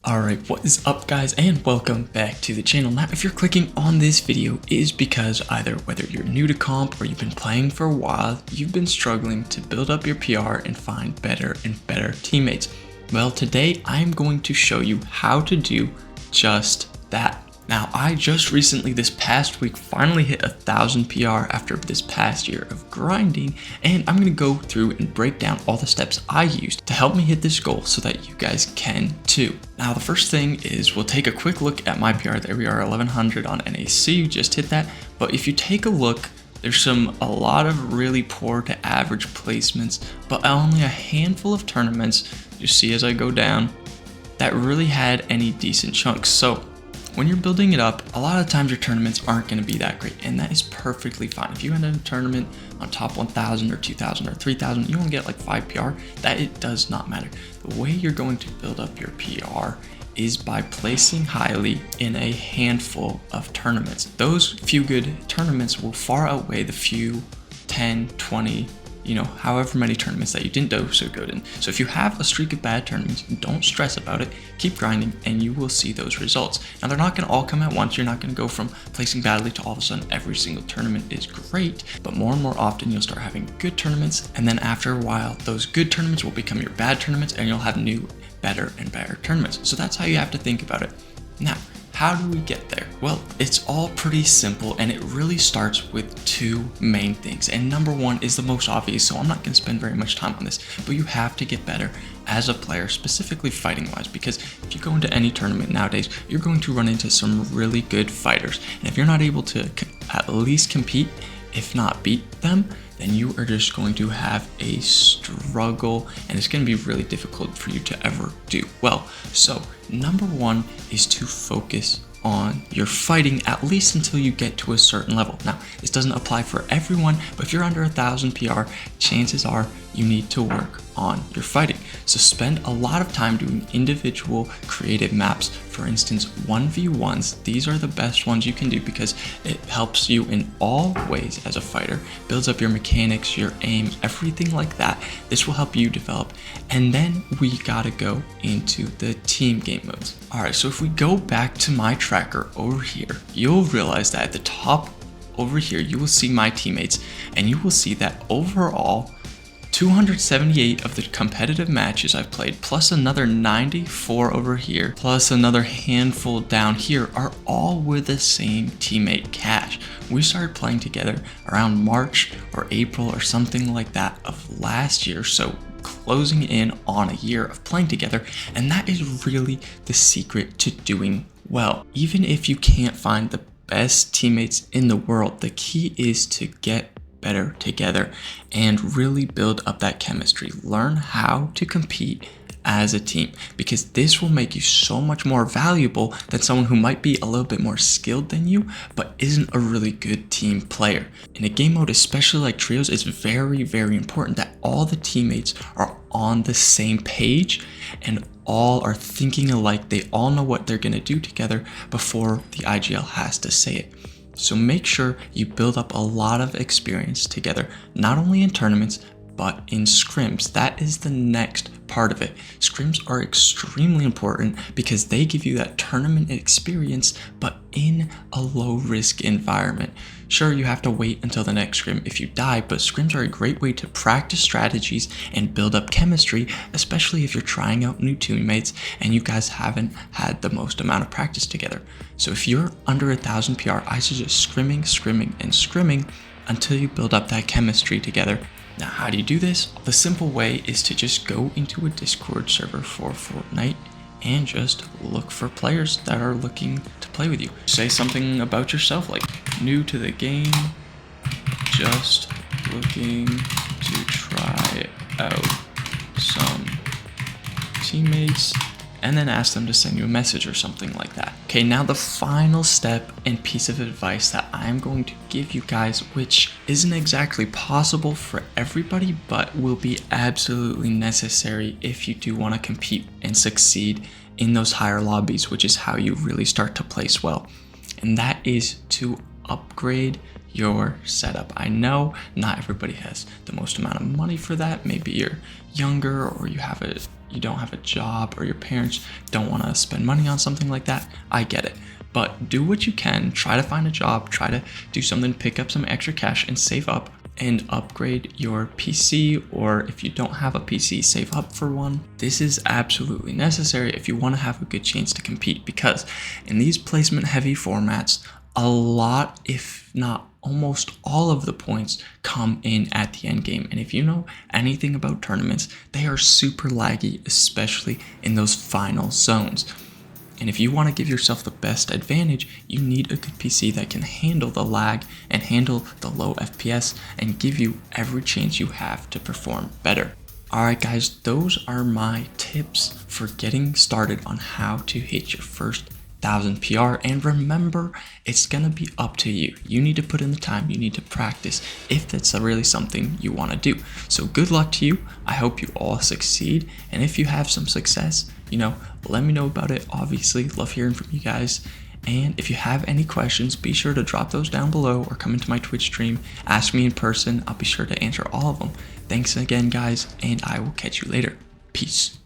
Alright, what is up guys, and welcome back to the channel. Now if you're clicking on this video, it is because either whether you're new to comp or you've been playing for a while, you've been struggling to build up your PR and find better and better teammates. Well, today I'm going to show you how to do just that. Now, I just recently this past week finally hit 1,000 PR after this past year of grinding, and I'm going to go through and break down all the steps I used to help me hit this goal so that you guys can too. Now, the first thing is we'll take a quick look at my PR. There we are, 1100 on NAC, just hit that. But if you take a look, there's a lot of really poor to average placements, but only a handful of tournaments, you see as I go down, that really had any decent chunks. So when you're building it up, a lot of times your tournaments aren't going to be that great, and that is perfectly fine. If you end a tournament on top 1,000 or 2,000 or 3,000, you only get like 5 PR, that it does not matter. The way you're going to build up your PR is by placing highly in a handful of tournaments. Those few good tournaments will far outweigh the few 10, 20, however many tournaments that you didn't do so good in. So if you have a streak of bad tournaments, don't stress about it, keep grinding, and you will see those results. Now, they're not going to all come at once. You're not going to go from placing badly to all of a sudden every single tournament is great, but more and more often you'll start having good tournaments, and then after a while, those good tournaments will become your bad tournaments, and you'll have new, better and better tournaments. So that's how you have to think about it. Now, how do we get there? Well, it's all pretty simple, and it really starts with two main things. And number one is the most obvious, so I'm not going to spend very much time on this, but you have to get better as a player, specifically fighting wise, because if you go into any tournament nowadays, you're going to run into some really good fighters. And if you're not able to at least compete, if not beat them, then you are just going to have a struggle, and it's going to be really difficult for you to ever do well. So number one is to focus on your fighting, at least until you get to a certain level. Now, this doesn't apply for everyone, but if you're under 1,000 PR, chances are you need to work on your fighting. So spend a lot of time doing individual creative maps. For instance, 1v1s. These are the best ones you can do because it helps you in all ways as a fighter, builds up your mechanics, your aim, everything like that. This will help you develop. And then we gotta go into the team game modes. All right, so if we go back to my tracker over here, you'll realize that at the top over here, you will see my teammates, and you will see that overall, 278 of the competitive matches I've played, plus another 94 over here, plus another handful down here, are all with the same teammate Cash. We started playing together around March or April or something like that of last year, so closing in on a year of playing together, and that is really the secret to doing well. Even if you can't find the best teammates in the world, the key is to get better together and really build up that chemistry. Learn how to compete as a team, because this will make you so much more valuable than someone who might be a little bit more skilled than you but isn't a really good team player. In a game mode, especially like trios, it's very, very important that all the teammates are on the same page and all are thinking alike. They all know what they're going to do together before the IGL has to say it. So make sure you build up a lot of experience together, not only in tournaments, but in scrims. That is the next part of it. Scrims are extremely important because they give you that tournament experience, but in a low risk environment. Sure, you have to wait until the next scrim if you die, but scrims are a great way to practice strategies and build up chemistry, especially if you're trying out new teammates and you guys haven't had the most amount of practice together. So if you're under 1,000 PR, I suggest scrimming and scrimming until you build up that chemistry together. Now, how do you do this? The simple way is to just go into a Discord server for Fortnite and just look for players that are looking to play with you. Say something about yourself like new to the game, just looking to try out some teammates, and then ask them to send you a message or something like that. Okay, now the final step and piece of advice that I'm going to give you guys, which isn't exactly possible for everybody, but will be absolutely necessary if you do want to compete and succeed in those higher lobbies, which is how you really start to place well. And that is to upgrade your setup. I know not everybody has the most amount of money for that. Maybe you're younger, or you don't have a job, or your parents don't want to spend money on something like that. I get it. But do what you can. Try to find a job, try to do something, pick up some extra cash and save up and upgrade your PC, or if you don't have a PC, save up for one. This is absolutely necessary if you want to have a good chance to compete, because in these placement heavy formats, a lot, if not almost all of the points come in at the end game. And if you know anything about tournaments, they are super laggy, especially in those final zones. And if you want to give yourself the best advantage, you need a good PC that can handle the lag and handle the low FPS and give you every chance you have to perform better. Alright guys, those are my tips for getting started on how to hit your first 1,000 PR. And remember, it's gonna be up to you. You need to put in the time, you need to practice if that's really something you want to do. So good luck to you. I hope you all succeed, and if you have some success, let me know about it. Obviously, love hearing from you guys. And if you have any questions, be sure to drop those down below or come into my Twitch stream, ask me in person. I'll be sure to answer all of them. Thanks again, guys, and I will catch you later. Peace.